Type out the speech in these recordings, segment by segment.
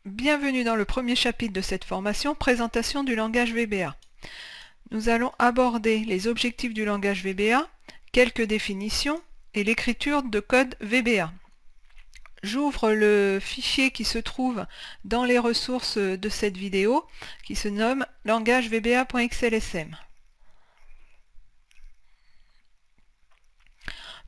Bienvenue dans le premier chapitre de cette formation, présentation du langage VBA. Nous allons aborder les objectifs du langage VBA, quelques définitions et l'écriture de code VBA. J'ouvre le fichier qui se trouve dans les ressources de cette vidéo, qui se nomme langagevba.xlsm.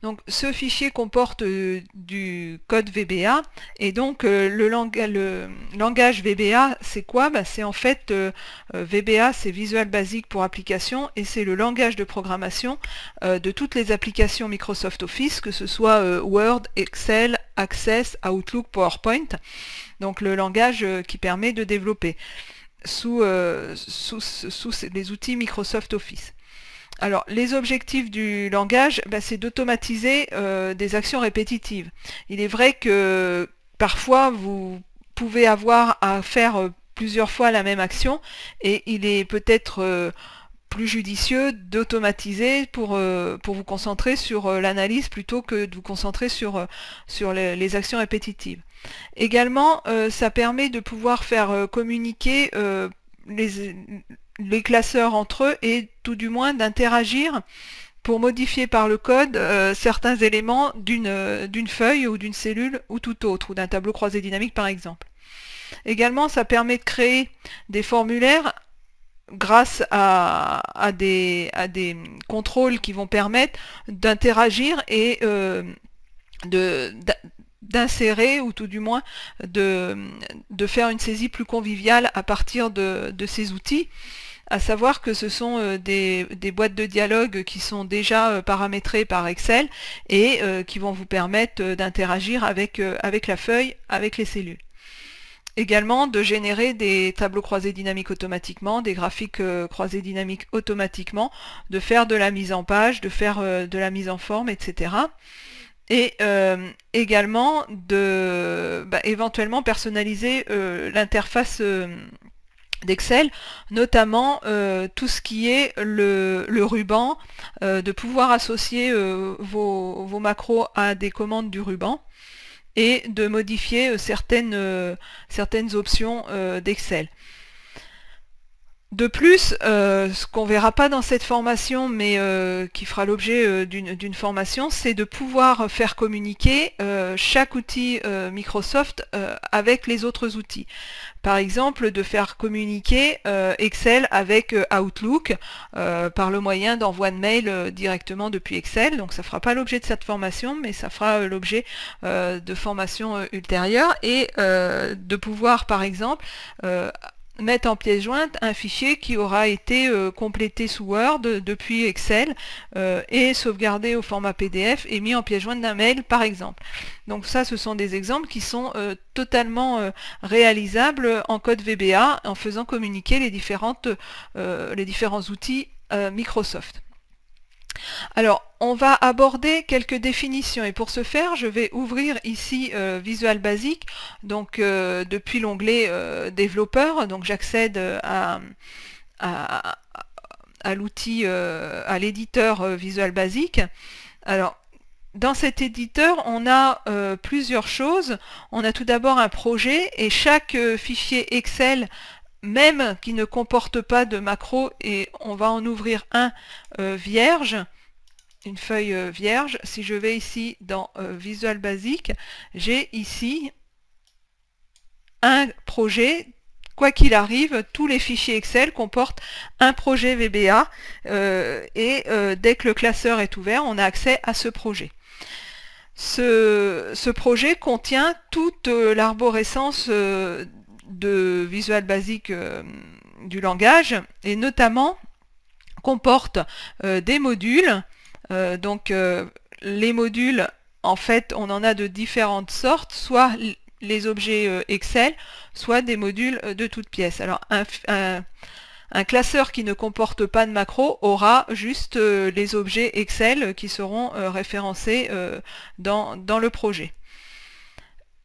Donc ce fichier comporte du code VBA et donc le langage VBA c'est quoi? C'est en fait VBA, c'est Visual Basic pour application, et c'est le langage de programmation de toutes les applications Microsoft Office, que ce soit Word, Excel, Access, Outlook, PowerPoint. Donc le langage qui permet de développer sous les outils Microsoft Office. Alors, les objectifs du langage, c'est d'automatiser des actions répétitives. Il est vrai que parfois, vous pouvez avoir à faire plusieurs fois la même action, et il est peut-être plus judicieux d'automatiser pour vous concentrer sur l'analyse plutôt que de vous concentrer sur les actions répétitives. Également, ça permet de pouvoir faire communiquer les classeurs entre eux, et tout du moins d'interagir pour modifier par le code certains éléments d'une feuille ou d'une cellule ou tout autre, ou d'un tableau croisé dynamique par exemple. Également, ça permet de créer des formulaires grâce à des contrôles qui vont permettre d'interagir et d'insérer, ou tout du moins de faire une saisie plus conviviale à partir de ces outils, à savoir que ce sont des boîtes de dialogue qui sont déjà paramétrées par Excel et qui vont vous permettre d'interagir avec la feuille, avec les cellules. Également de générer des tableaux croisés dynamiques automatiquement, des graphiques croisés dynamiques automatiquement, de faire de la mise en page, de faire de la mise en forme, etc. Et également de éventuellement personnaliser l'interface d'Excel, notamment tout ce qui est le ruban, de pouvoir associer vos macros à des commandes du ruban, et de modifier certaines options d'Excel. De plus, ce qu'on verra pas dans cette formation, mais qui fera l'objet d'une formation, c'est de pouvoir faire communiquer chaque outil Microsoft avec les autres outils. Par exemple, de faire communiquer Excel avec Outlook par le moyen d'envoi de mail directement depuis Excel. Donc ça fera pas l'objet de cette formation, mais ça fera l'objet de formations ultérieures, et de pouvoir par exemple mettre en pièce jointe un fichier qui aura été complété sous Word depuis Excel et sauvegardé au format PDF et mis en pièce jointe d'un mail par exemple. Donc ça, ce sont des exemples qui sont totalement réalisables en code VBA en faisant communiquer les différents outils Microsoft. Alors, on va aborder quelques définitions, et pour ce faire, je vais ouvrir ici Visual Basic, donc depuis l'onglet développeur, donc j'accède à l'outil, à l'éditeur Visual Basic. Alors, dans cet éditeur, on a plusieurs choses. On a tout d'abord un projet, et chaque fichier Excel, même qui ne comporte pas de macro, et on va en ouvrir un vierge, une feuille vierge. Si je vais ici dans Visual Basic, j'ai ici un projet. Quoi qu'il arrive, tous les fichiers Excel comportent un projet VBA, et dès que le classeur est ouvert, on a accès à ce projet. Ce projet contient toute l'arborescence de Visual Basic du langage, et notamment comporte des modules. Donc les modules, en fait, on en a de différentes sortes, soit les objets Excel, soit des modules de toutes pièces. Alors un classeur qui ne comporte pas de macro aura juste les objets Excel qui seront référencés dans le projet.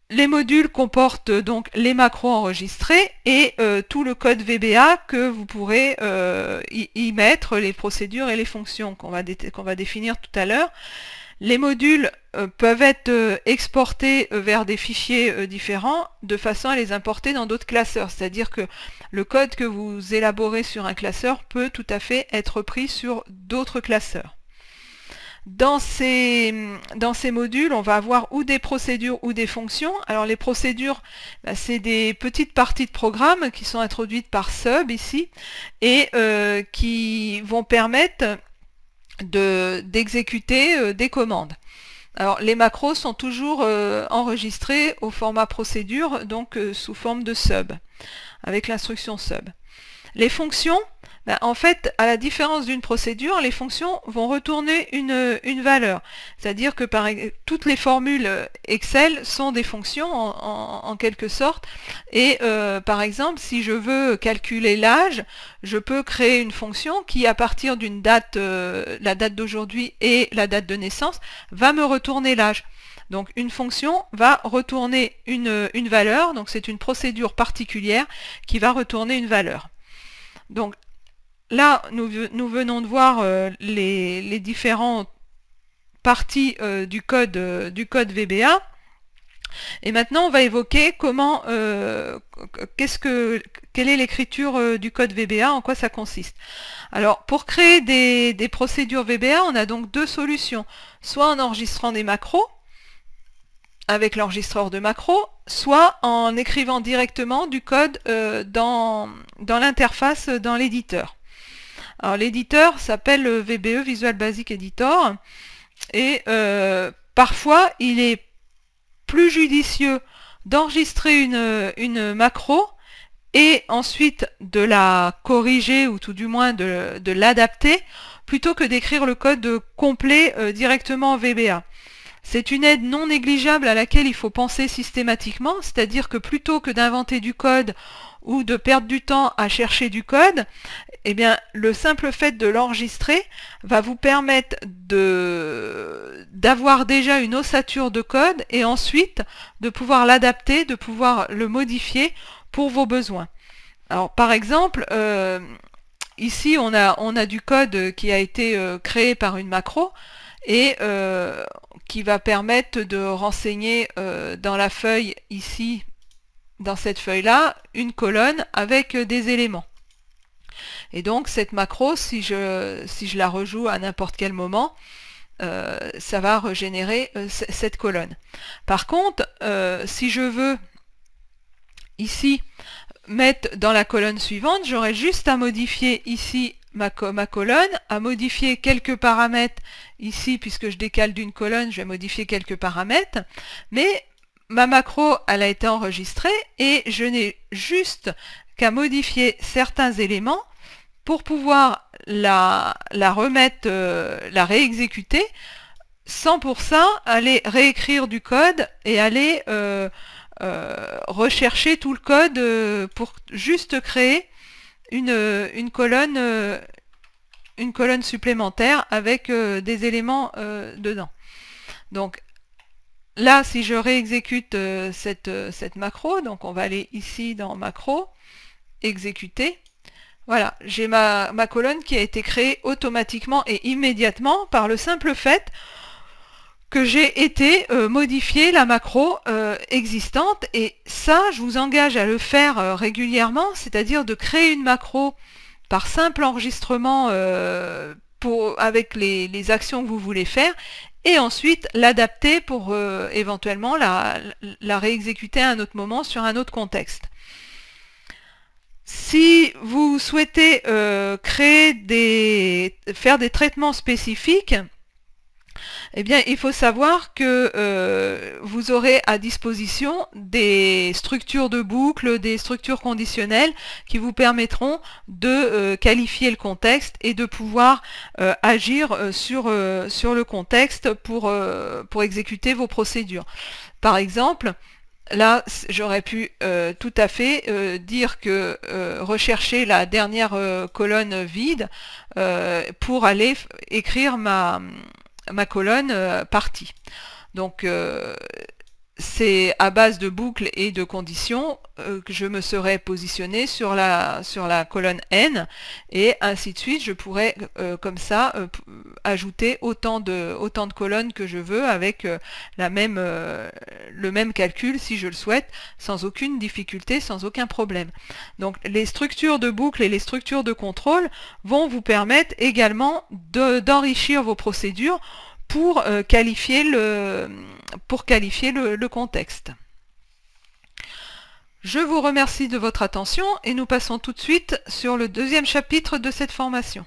Les modules comportent donc les macros enregistrés et tout le code VBA que vous pourrez y mettre, les procédures et les fonctions qu'on va définir tout à l'heure. Les modules peuvent être exportés vers des fichiers différents de façon à les importer dans d'autres classeurs. C'est-à-dire que le code que vous élaborez sur un classeur peut tout à fait être pris sur d'autres classeurs. Dans ces modules, on va avoir ou des procédures ou des fonctions. Alors les procédures, c'est des petites parties de programme qui sont introduites par sub ici et qui vont permettre d'exécuter des commandes. Alors les macros sont toujours enregistrés au format procédure, donc sous forme de sub, avec l'instruction sub. Les fonctions, en fait, à la différence d'une procédure, les fonctions vont retourner une valeur. C'est-à-dire que toutes les formules Excel sont des fonctions en quelque sorte. Et par exemple, si je veux calculer l'âge, je peux créer une fonction qui, à partir d'une date, la date d'aujourd'hui et la date de naissance, va me retourner l'âge. Donc une fonction va retourner une valeur, donc c'est une procédure particulière qui va retourner une valeur. Donc là, nous venons de voir les différentes parties du code VBA. Et maintenant, on va évoquer comment, quelle est l'écriture du code VBA, en quoi ça consiste. Alors, pour créer des procédures VBA, on a donc deux solutions. Soit en enregistrant des macros, avec l'enregistreur de macros, soit en écrivant directement du code dans l'interface dans l'éditeur. Alors l'éditeur s'appelle VBE, Visual Basic Editor, et parfois il est plus judicieux d'enregistrer une macro et ensuite de la corriger ou tout du moins de l'adapter plutôt que d'écrire le code complet directement en VBA. C'est une aide non négligeable à laquelle il faut penser systématiquement, c'est-à-dire que plutôt que d'inventer du code ou de perdre du temps à chercher du code, eh bien, le simple fait de l'enregistrer va vous permettre d'avoir déjà une ossature de code et ensuite de pouvoir l'adapter, de pouvoir le modifier pour vos besoins. Alors, par exemple, ici, on a du code qui a été créé par une macro et qui va permettre de renseigner dans la feuille ici, dans cette feuille-là, une colonne avec des éléments. Et donc cette macro, si je la rejoue à n'importe quel moment, ça va régénérer cette colonne. Par contre, si je veux ici mettre dans la colonne suivante, j'aurai juste à modifier ici ma colonne, à modifier quelques paramètres ici, puisque je décale d'une colonne, je vais modifier quelques paramètres, mais ma macro, elle a été enregistrée et je n'ai juste qu'à modifier certains éléments pour pouvoir la remettre, la réexécuter, sans pour ça aller réécrire du code et aller rechercher tout le code pour juste créer une colonne supplémentaire avec des éléments dedans. Donc là, si je réexécute cette macro, donc on va aller ici dans macro, exécuter. Voilà, j'ai ma colonne qui a été créée automatiquement et immédiatement par le simple fait que j'ai été modifier la macro existante, et ça, je vous engage à le faire régulièrement, c'est-à-dire de créer une macro par simple enregistrement avec les actions que vous voulez faire, et ensuite l'adapter pour éventuellement la réexécuter à un autre moment sur un autre contexte. Si vous souhaitez faire des traitements spécifiques, eh bien, il faut savoir que vous aurez à disposition des structures de boucle, des structures conditionnelles qui vous permettront de qualifier le contexte et de pouvoir agir sur le contexte pour exécuter vos procédures. Par exemple, là, j'aurais pu tout à fait dire que rechercher la dernière colonne vide pour aller écrire ma colonne partie. Donc c'est à base de boucles et de conditions que je me serais positionné sur la colonne N, et ainsi de suite. Je pourrais comme ça ajouter autant de colonnes que je veux avec le même calcul si je le souhaite, sans aucune difficulté, sans aucun problème. Donc les structures de boucle et les structures de contrôle vont vous permettre également d'enrichir vos procédures pour qualifier le contexte. Je vous remercie de votre attention et nous passons tout de suite sur le deuxième chapitre de cette formation.